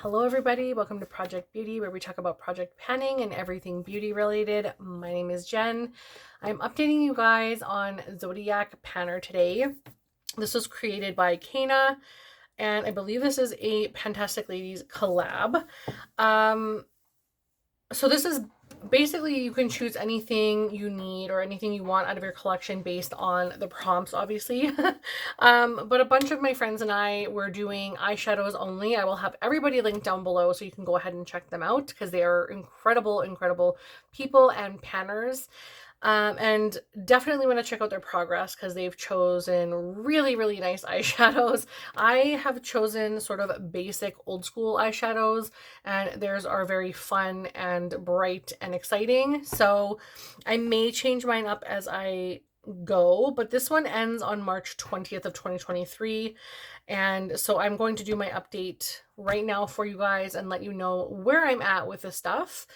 Hello everybody, welcome to Project Beauty, where we talk about project planning and everything beauty related. My name is Jen. I'm updating you guys on Zodiac Planner today. This was created by Kana, and I believe this is a Fantastic Ladies collab. So this is basically, you can choose anything you need or anything you want out of your collection based on the prompts, obviously. But a bunch of my friends and I were doing eyeshadows only. I will have everybody linked down below so you can go ahead and check them out because they are incredible people and planners. And definitely want to check out their progress because they've chosen really nice eyeshadows. I have chosen sort of basic old school eyeshadows, and theirs are very fun and bright and exciting. So I may change mine up as I go, but this one ends on March 20th of 2023. And so I'm going to do my update right now for you guys and let you know where I'm at with this stuff.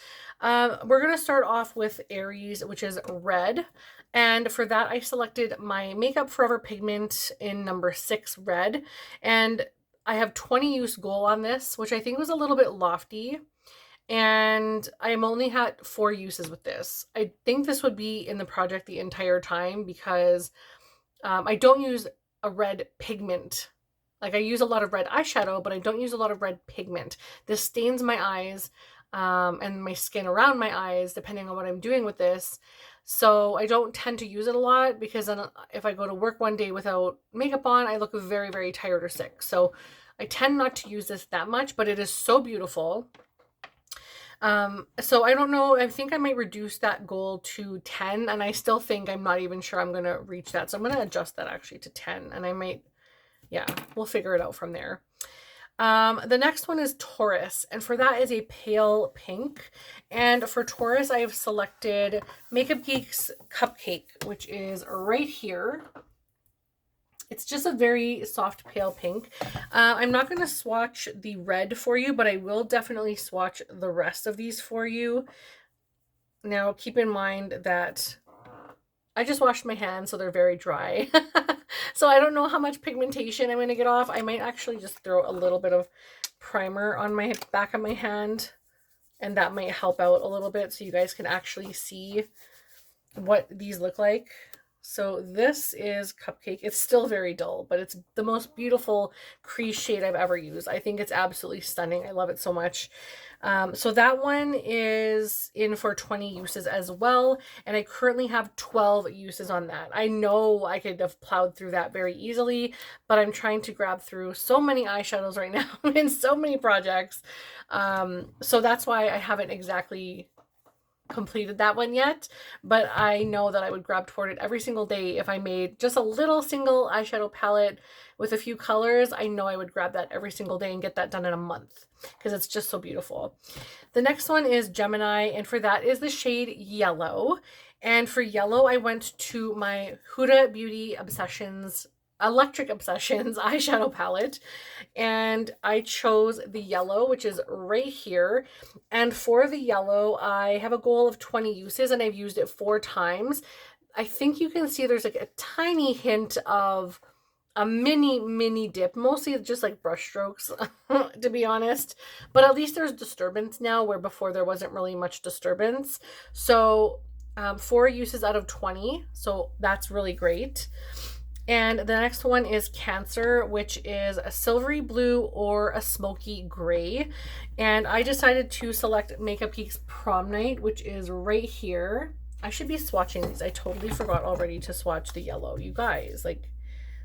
We're going to start off with Aries, which is red. And for that, I selected my Makeup Forever pigment in number 6 red. And I have 20 use goal on this, which I think was a little bit lofty. And I'm only had 4 uses with this. I think this would be in the project the entire time because I don't use a red pigment. Like, I use a lot of red eyeshadow, but I don't use a lot of red pigment. This stains my eyes and my skin around my eyes, depending on what I'm doing with this. So I don't tend to use it a lot because then if I go to work one day without makeup on, I look very tired or sick. So I tend not to use this that much, but it is so beautiful. So I don't know, I think I might reduce that goal to 10, and I still think I'm not even sure I'm going to reach that. So I'm going to adjust that actually to 10, and I might, yeah, we'll figure it out from there. The next one is Taurus, and for that is a pale pink. And for Taurus, I have selected Makeup Geek's Cupcake, which is right here. It's just a very soft pale pink. I'm not going to swatch the red for you, but I will definitely swatch the rest of these for you. Now, keep in mind that I just washed my hands, so they're very dry. So I don't know how much pigmentation I'm going to get off. I might actually just throw a little bit of primer on my back of my hand, and that might help out a little bit so you guys can actually see what these look like. So this is Cupcake. It's still very dull, but it's the most beautiful crease shade I've ever used. I think it's absolutely stunning. I love it so much. So that one is in for 20 uses as well. And I currently have 12 uses on that. I know I could have plowed through that very easily, but I'm trying to grab through so many eyeshadows right now in so many projects. So that's why I haven't exactly completed that one yet, but I know that I would grab toward it every single day. If I made just a little single eyeshadow palette with a few colors, I know I would grab that every single day and get that done in a month because it's just so beautiful. The next one is Gemini, and for that is the shade Yellow. And for yellow, I went to my Huda Beauty Electric Obsessions eyeshadow palette, and I chose the yellow, which is right here. And for the yellow, I have a goal of 20 uses, and I've used it 4 times. I think you can see there's like a tiny hint of a mini dip, mostly just like brush strokes, to be honest. But at least there's disturbance now, where before there wasn't really much disturbance. So 4 uses out of 20, so that's really great. And the next one is Cancer, which is a silvery blue or a smoky gray. And I decided to select Makeup Geek's Prom Night, which is right here. I should be swatching these. I totally forgot already to swatch the yellow. You guys, like,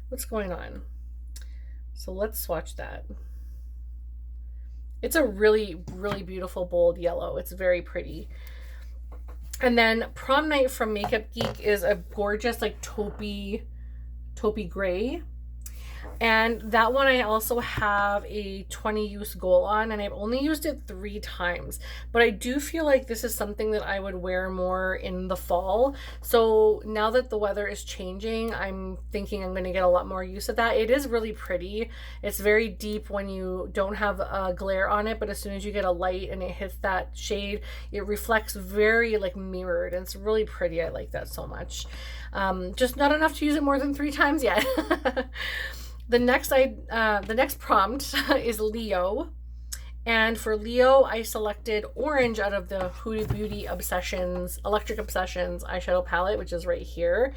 what's going on? So let's swatch that. It's a really beautiful, bold yellow. It's very pretty. And then Prom Night from Makeup Geek is a gorgeous, like, taupey gray, and that one I also have a 20 use goal on, and I've only used it 3 times, but I do feel like this is something that I would wear more in the fall. So now that the weather is changing, I'm thinking I'm going to get a lot more use of that. It is really pretty. It's very deep when you don't have a glare on it, but as soon as you get a light and it hits that shade, it reflects very like mirrored, and it's really pretty. I like that so much. Just not enough to use it more than 3 times yet. The next prompt is Leo, And for Leo, I selected orange out of the Huda Beauty Obsessions, Electric Obsessions eyeshadow palette, which is right here.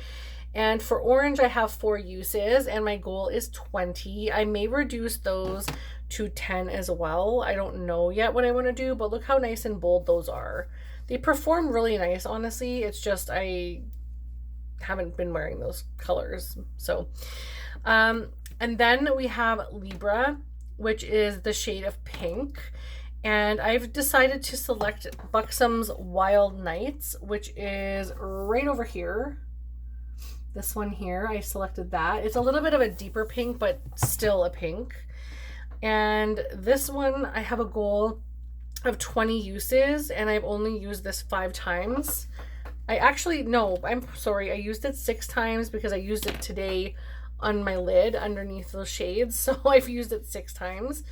And for orange, I have 4 uses, and my goal is 20. I may reduce those to 10 as well. I don't know yet what I want to do, but look how nice and bold those are. They perform really nice, honestly. It's just I haven't been wearing those colors. So, and then we have Libra, which is the shade of pink. And I've decided to select Buxom's Wild Nights, which is right over here. This one here, I selected that. It's a little bit of a deeper pink, but still a pink. And this one, I have a goal of 20 uses, and I've only used this 5 times. I'm sorry, I used it 6 times because I used it today on my lid underneath those shades. So I've used it 6 times.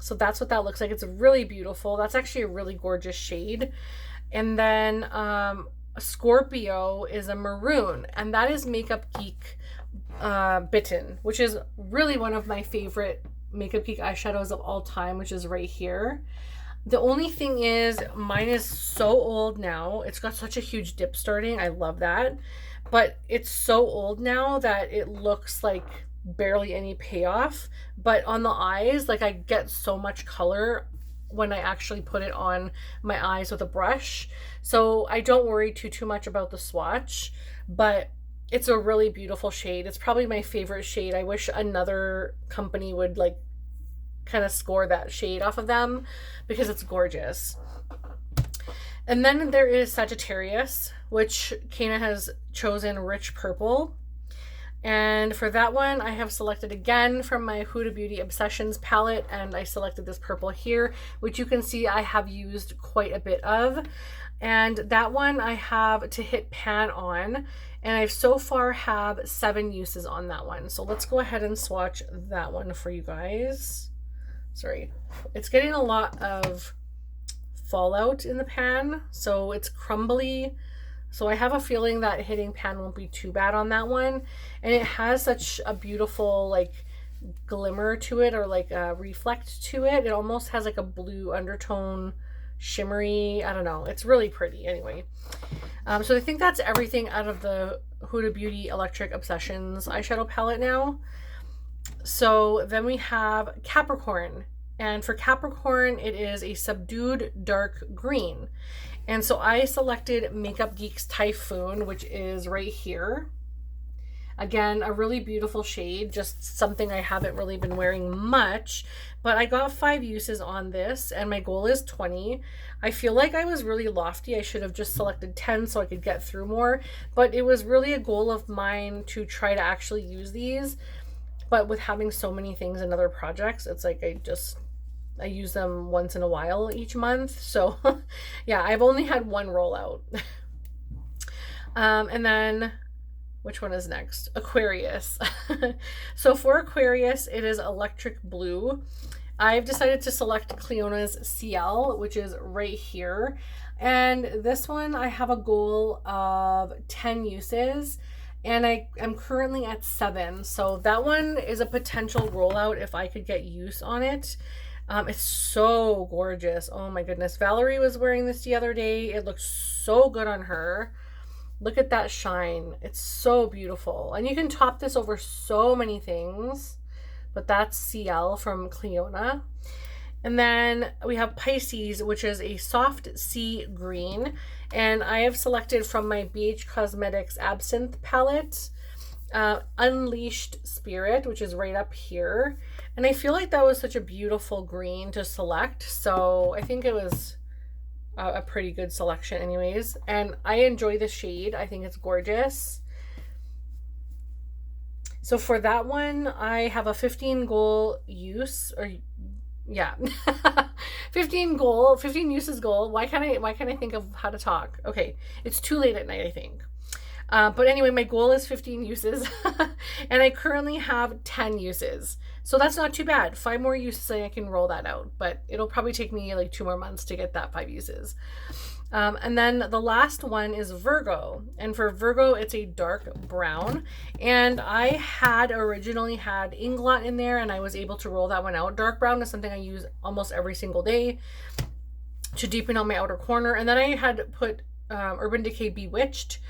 So that's what that looks like. It's really beautiful. That's actually a really gorgeous shade. And then Scorpio is a maroon, and that is Makeup Geek Bitten, which is really one of my favorite Makeup Geek eyeshadows of all time, which is right here. The only thing is mine is so old now. It's got such a huge dip starting. I love that. But it's so old now that it looks like barely any payoff. But on the eyes, like I get so much color when I actually put it on my eyes with a brush. So I don't worry too much about the swatch, but it's a really beautiful shade. It's probably my favorite shade. I wish another company would like kind of score that shade off of them because it's gorgeous. And then there is Sagittarius, which Kana has chosen Rich Purple. And for that one, I have selected again from my Huda Beauty Obsessions palette, and I selected this purple here, which you can see I have used quite a bit of. And that one I have to hit pan on, and I've so far have 7 uses on that one. So let's go ahead and swatch that one for you guys. Sorry, it's getting a lot of fallout in the pan, so it's crumbly. So I have a feeling that hitting pan won't be too bad on that one. And it has such a beautiful like glimmer to it, or like a reflect to it. It almost has like a blue undertone, shimmery, I don't know. It's really pretty anyway. So I think that's everything out of the Huda Beauty Electric Obsessions eyeshadow palette now. So then we have Capricorn. And for Capricorn, it is a subdued dark green. And so I selected Makeup Geek's Typhoon, which is right here. Again, a really beautiful shade, just something I haven't really been wearing much, but I got 5 uses on this and my goal is 20. I feel like I was really lofty. I should have just selected 10 so I could get through more, but it was really a goal of mine to try to actually use these. But with having so many things and other projects, it's like I use them once in a while each month. So yeah, I've only had 1 rollout. And then which one is next? Aquarius. So for Aquarius, it is electric blue. I've decided to select Cleona's CL, which is right here. And this one, I have a goal of 10 uses. And I am currently at 7. So that one is a potential rollout if I could get use on it. It's so gorgeous. Oh my goodness. Valerie was wearing this the other day. It looks so good on her. Look at that shine. It's so beautiful. And you can top this over so many things. But that's CL from Cleona. And then we have Pisces, which is a soft sea green. And I have selected from my BH Cosmetics Absinthe palette, Unleashed Spirit, which is right up here. And I feel like that was such a beautiful green to select. So I think it was a pretty good selection anyways. And I enjoy the shade. I think it's gorgeous. So for that one, I have a 15 goal use, or yeah, 15 uses goal. Why can't I think of how to talk? Okay, it's too late at night, I think. But anyway, my goal is 15 uses and I currently have 10 uses. So that's not too bad. 5 more uses and I can roll that out, but it'll probably take me like 2 more months to get that 5 uses. And then the last one is Virgo. And for Virgo, it's a dark brown. And I had originally had Inglot in there and I was able to roll that one out. Dark brown is something I use almost every single day to deepen out my outer corner. And then I had put Urban Decay Bewitched,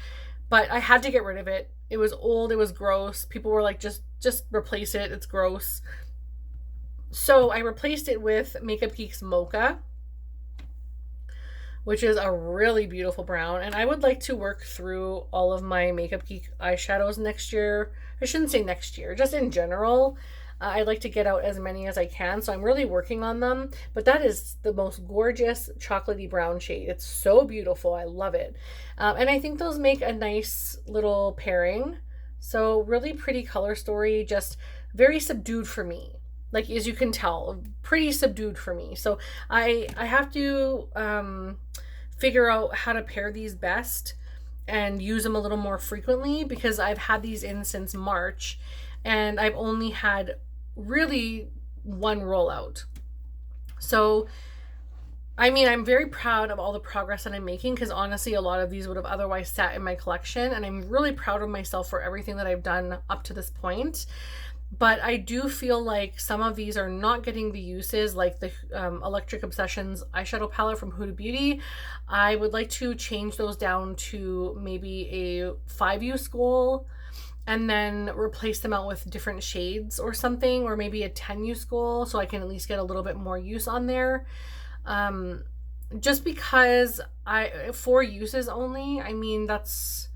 but I had to get rid of it. It was old, it was gross. People were like, just replace it, it's gross. So I replaced it with Makeup Geek's Mocha, which is a really beautiful brown. And I would like to work through all of my Makeup Geek eyeshadows next year. I shouldn't say next year, just in general. I'd like to get out as many as I can, so I'm really working on them. But that is the most gorgeous chocolatey brown shade. It's so beautiful. I love it. And I think those make a nice little pairing. So really pretty color story, just very subdued for me. Like, as you can tell, pretty subdued for me. So I have to figure out how to pair these best and use them a little more frequently, because I've had these in since March and I've only had really one rollout. So I mean, I'm very proud of all the progress that I'm making, because honestly, a lot of these would have otherwise sat in my collection, and I'm really proud of myself for everything that I've done up to this point. But I do feel like some of these are not getting the uses, like the Electric Obsessions eyeshadow palette from Huda Beauty. I would like to change those down to maybe a 5-use goal, and then replace them out with different shades or something, or maybe a 10-use goal, so I can at least get a little bit more use on there. Just because 4 uses only, I mean, that's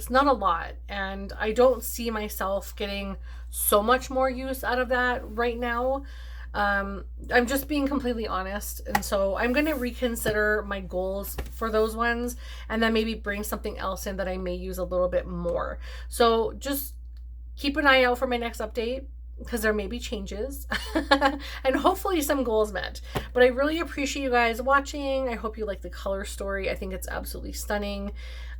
not a lot, and I don't see myself getting so much more use out of that right now. I'm just being completely honest, and so I'm going to reconsider my goals for those ones, and then maybe bring something else in that I may use a little bit more. So just keep an eye out for my next update, because there may be changes and hopefully some goals met. But I really appreciate you guys watching. I hope you like the color story. I think it's absolutely stunning.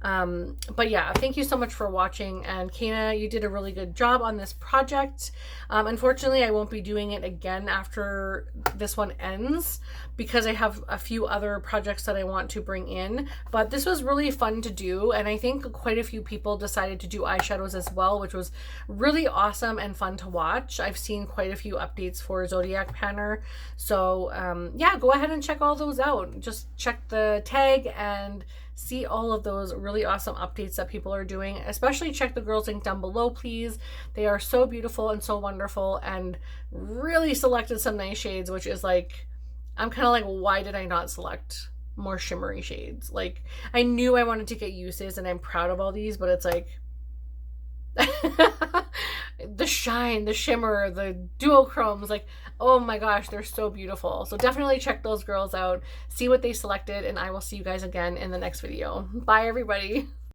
But yeah, thank you so much for watching, and Kana, you did a really good job on this project. Unfortunately, I won't be doing it again after this one ends, because I have a few other projects that I want to bring in, but this was really fun to do, and I think quite a few people decided to do eyeshadows as well, which was really awesome and fun to watch. I've seen quite a few updates for Zodiac Panner, so yeah, go ahead and check all those out. Just check the tag and see all of those really awesome updates that people are doing. Especially check the girls link down below, please. They are so beautiful and so wonderful, and really selected some nice shades, which is like, I'm kind of like, why did I not select more shimmery shades? Like, I knew I wanted to get uses, and I'm proud of all these, but it's like the shine, the shimmer, the duochromes, like, oh my gosh, they're so beautiful. So definitely check those girls out, see what they selected, and I will see you guys again in the next video. Bye, everybody.